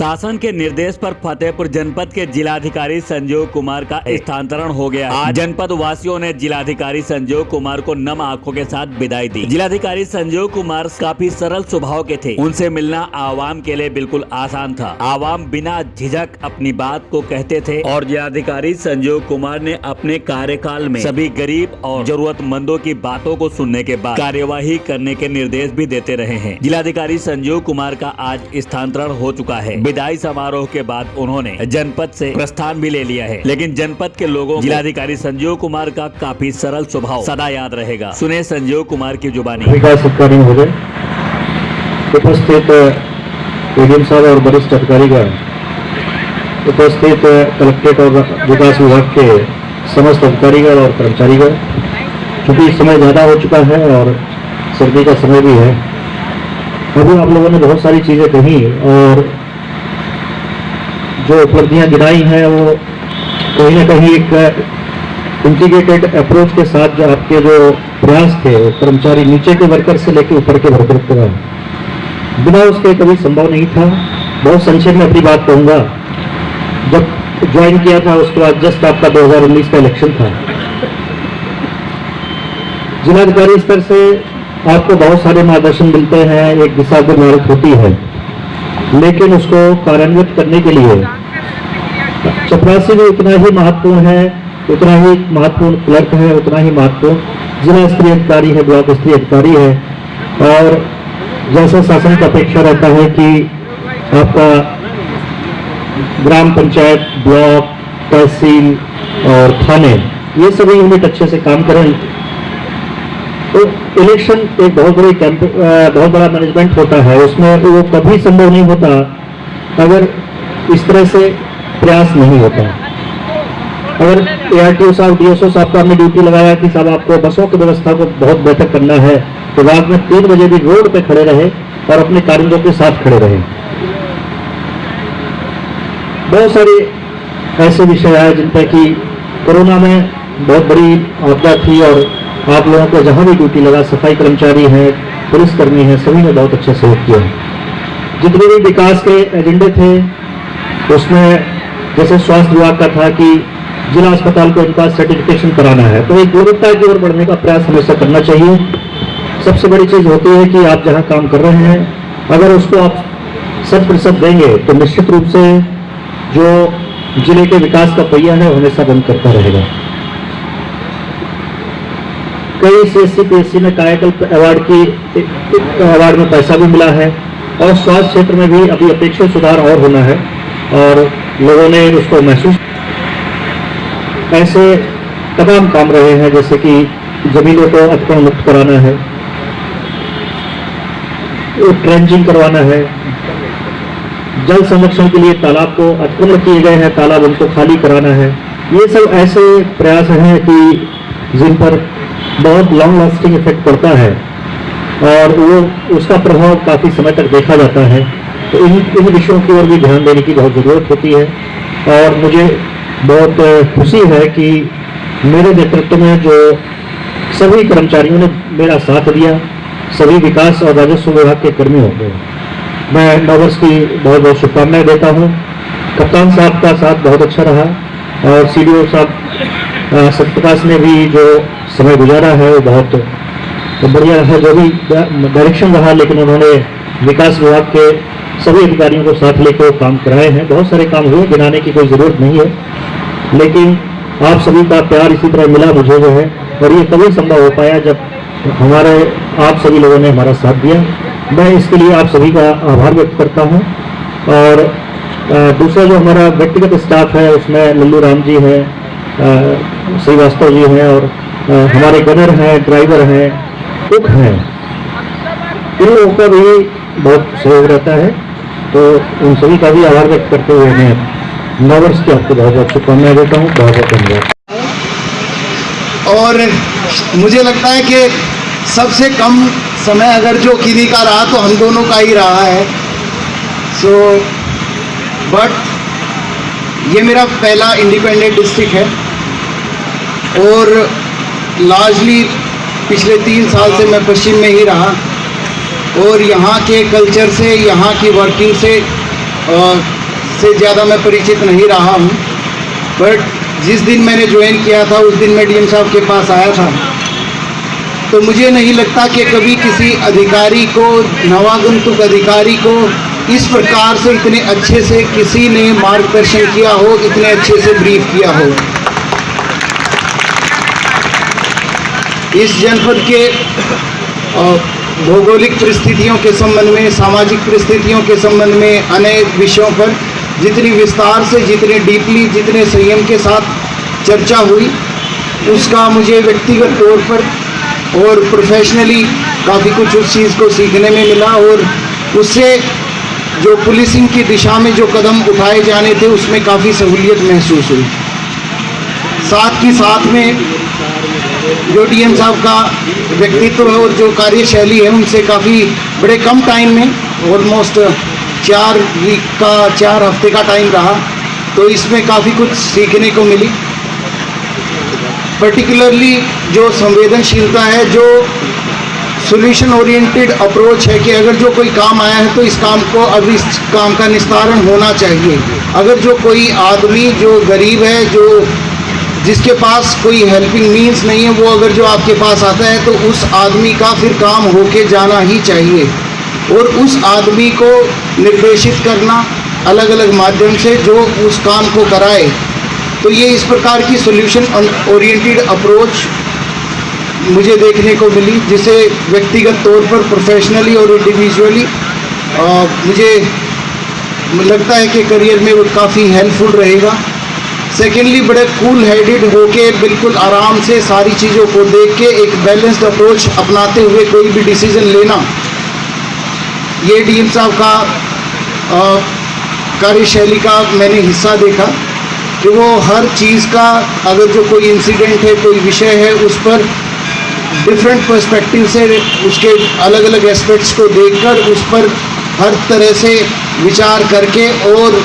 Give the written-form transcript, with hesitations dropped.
शासन के निर्देश पर फतेहपुर जनपद के जिलाधिकारी संजीव कुमार का स्थानांतरण हो गया। आज जनपद वासियों ने जिलाधिकारी संजीव कुमार को नम आंखों के साथ विदाई दी। जिलाधिकारी संजीव कुमार काफी सरल स्वभाव के थे। उनसे मिलना आवाम के लिए बिल्कुल आसान था। आवाम बिना झिझक अपनी बात को कहते थे और जिलाधिकारी संजीव कुमार ने अपने कार्यकाल में सभी गरीब और जरूरतमंदों की बातों को सुनने के बाद कार्यवाही करने के निर्देश भी देते रहे हैं। जिलाधिकारी संजीव कुमार का आज स्थानांतरण हो चुका है। विदाई समारोह के बाद उन्होंने जनपद से प्रस्थान भी ले लिया है, लेकिन जनपद के लोगों को जिलाधिकारी संजीव कुमार का काफी सरल स्वभाव सदा याद रहेगा। सुने संजीव कुमार की जुबानी। विकास अधिकारी महोदय, उपस्थित एडीएम साहब और वरिष्ठ अधिकारीगण, उपस्थित कलेक्ट्रेट और विकास विभाग के समस्त अधिकारीगण और कर्मचारीगण, क्योंकि समय ज्यादा हो चुका है और सर्दी का समय भी है। अभी आप लोगों ने बहुत सारी चीजें कही और जो उपलब्धियां गिनाई हैं वो कहीं ना कहीं एक इंटीग्रेटेड अप्रोच के साथ जो आपके जो प्रयास थे कर्मचारी नीचे के वर्कर से लेकर ऊपर के वर्कर तक, बिना उसके कभी संभव नहीं था। बहुत संक्षेप में अपनी बात कहूंगा। जब ज्वाइन किया था उसके बाद जस्ट आपका 2019 का इलेक्शन था। जिलाधिकारी स्तर से आपको बहुत सारे मार्गदर्शन मिलते हैं, एक दिशा निर्धारित होती है, लेकिन उसको कार्यान्वित करने के लिए चपरासी भी उतना ही महत्वपूर्ण है, उतना ही महत्वपूर्ण क्लर्क है, उतना ही महत्वपूर्ण जिला स्तरीय अधिकारी है, ब्लॉक स्तरीय अधिकारी है। और जैसा शासन की अपेक्षा रहता है कि आपका ग्राम पंचायत, ब्लॉक, तहसील और थाने ये सभी यूनिट अच्छे से काम करें, तो इलेक्शन एक बहुत बड़ा मैनेजमेंट होता है, उसमें वो कभी संभव नहीं होता अगर इस तरह से प्रयास नहीं होता। अगर ARTO साहब, DSO साहब का हमने ड्यूटी लगाया कि साहब आपको बसों की व्यवस्था को बहुत बेहतर करना है, तो रात में 3 बजे भी रोड पे खड़े रहे और अपने कार्मिकों के साथ खड़े रहे। बहुत सारे ऐसे विषय आए जिन पर कि कोरोना में बहुत बड़ी आपदा थी और आप लोगों को जहां भी ड्यूटी लगा, सफाई कर्मचारी है, पुलिसकर्मी है, सभी ने बहुत अच्छा सहयोग किया। जितने भी विकास के एजेंडे थे उसमें जैसे स्वास्थ्य विभाग का था कि जिला अस्पताल को इनका सर्टिफिकेशन कराना है, तो एक गुणवत्ता की ओर बढ़ने का प्रयास हमेशा करना चाहिए। सबसे बड़ी चीज होती है कि आप जहां काम कर रहे हैं अगर उसको आप 100% देंगे तो निश्चित रूप से जो जिले के विकास का पहिया है हमेशा बंद करता रहेगा। कई CSC PSC में कायाकल्प अवार्ड में पैसा भी मिला है और स्वास्थ्य क्षेत्र में भी अभी अपेक्षित सुधार और होना है और लोगों ने उसको महसूस। ऐसे तमाम काम रहे हैं जैसे कि जमीनों को अतिक्रमण मुक्त कराना है, ट्रेंचिंग करवाना है, जल संरक्षण के लिए तालाब को अतिक्रमण किए गए हैं, तालाब उनको खाली कराना है। ये सब ऐसे प्रयास हैं कि जिन पर बहुत लॉन्ग लास्टिंग इफेक्ट पड़ता है और वो उसका प्रभाव काफी समय तक देखा जाता है। तो इन विषयों की ओर भी ध्यान देने की बहुत जरूरत होती है और मुझे बहुत खुशी है कि मेरे नेतृत्व में जो सभी कर्मचारियों ने मेरा साथ दिया, सभी विकास और राजस्व विभाग के कर्मियों को मैं नववर्ष की बहुत बहुत शुभकामनाएं देता हूं। कप्तान साहब का साथ बहुत अच्छा रहा और CDO साहब सत्यप्रकाश ने भी जो समय गुजारा है वो बहुत बढ़िया रहा, जो भी डायरेक्शन रहा, लेकिन उन्होंने विकास विभाग के सभी अधिकारियों को साथ लेकर वो काम कराए हैं। बहुत सारे काम हुए, गिनाने की कोई जरूरत नहीं है, लेकिन आप सभी का प्यार इसी तरह मिला मुझे जो है, और ये तभी संभव हो पाया जब आप सभी लोगों ने हमारा साथ दिया। मैं इसके लिए आप सभी का आभार व्यक्त करता हूँ। और दूसरा जो हमारा व्यक्तिगत स्टाफ है उसमें लल्लू राम जी है, श्रीवास्तव जी हैं और हमारे गनर हैं, ड्राइवर हैं, कुक हैं, इन लोगों का भी बहुत सहयोग रहता है। तो उन सभी का भी आभार व्यक्त करते हुए मैं नववर्ष की आपको बहुत बहुत शुभकामनाएं देता हूँ। बहुत बहुत धन्यवाद। और मुझे लगता है कि सबसे कम समय अगर जो किसी का रहा तो हम दोनों का ही रहा है। बट ये मेरा पहला इंडिपेंडेंट डिस्ट्रिक्ट है और लार्जली पिछले 3 साल से मैं पश्चिम में ही रहा और यहाँ के कल्चर से, यहाँ की वर्किंग से से ज़्यादा मैं परिचित नहीं रहा हूँ, बट जिस दिन मैंने ज्वाइन किया था उस दिन मैं डीएम साहब के पास आया था, तो मुझे नहीं लगता कि कभी किसी अधिकारी को, नवागंतुक अधिकारी को इस प्रकार से इतने अच्छे से किसी ने मार्गदर्शन किया हो, इतने अच्छे से ब्रीफ किया हो। इस जनपद के भौगोलिक परिस्थितियों के संबंध में, सामाजिक परिस्थितियों के संबंध में, अनेक विषयों पर जितनी विस्तार से, जितने डीपली, जितने संयम के साथ चर्चा हुई, उसका मुझे व्यक्तिगत तौर पर और प्रोफेशनली काफ़ी कुछ उस चीज़ को सीखने में मिला, और उससे जो पुलिसिंग की दिशा में जो कदम उठाए जाने थे उसमें काफ़ी सहूलियत महसूस हुई। साथ ही साथ में जो डीएम साहब का व्यक्तित्व है और जो कार्यशैली है, उनसे काफ़ी बड़े कम टाइम में, ऑलमोस्ट 4 हफ्ते का टाइम रहा, तो इसमें काफ़ी कुछ सीखने को मिली। पर्टिकुलरली जो संवेदनशीलता है, जो सॉल्यूशन ओरिएंटेड अप्रोच है कि अगर जो कोई काम आया है तो इस काम को, अब इस काम का निस्तारण होना चाहिए। अगर जो कोई आदमी जो गरीब है, जो जिसके पास कोई हेल्पिंग मीन्स नहीं है, वो अगर जो आपके पास आता है तो उस आदमी का फिर काम होके जाना ही चाहिए, और उस आदमी को निर्देशित करना अलग अलग माध्यम से जो उस काम को कराए। तो ये इस प्रकार की सॉल्यूशन ओरिएंटेड अप्रोच मुझे देखने को मिली, जिसे व्यक्तिगत तौर पर, प्रोफेशनली और इंडिविजुअली मुझे लगता है कि करियर में वो काफ़ी हेल्पफुल रहेगा। सेकेंडली, बड़े कूल हेडेड होके, बिल्कुल आराम से सारी चीज़ों को देख के एक बैलेंस्ड अप्रोच अपनाते हुए कोई भी डिसीजन लेना, ये डीएम साहब का कार्यशैली का मैंने हिस्सा देखा कि वो हर चीज़ का, अगर जो कोई इंसिडेंट है, कोई विषय है, उस पर डिफरेंट पर्सपेक्टिव से उसके अलग अलग एस्पेक्ट्स को देखकर उस पर हर तरह से विचार करके और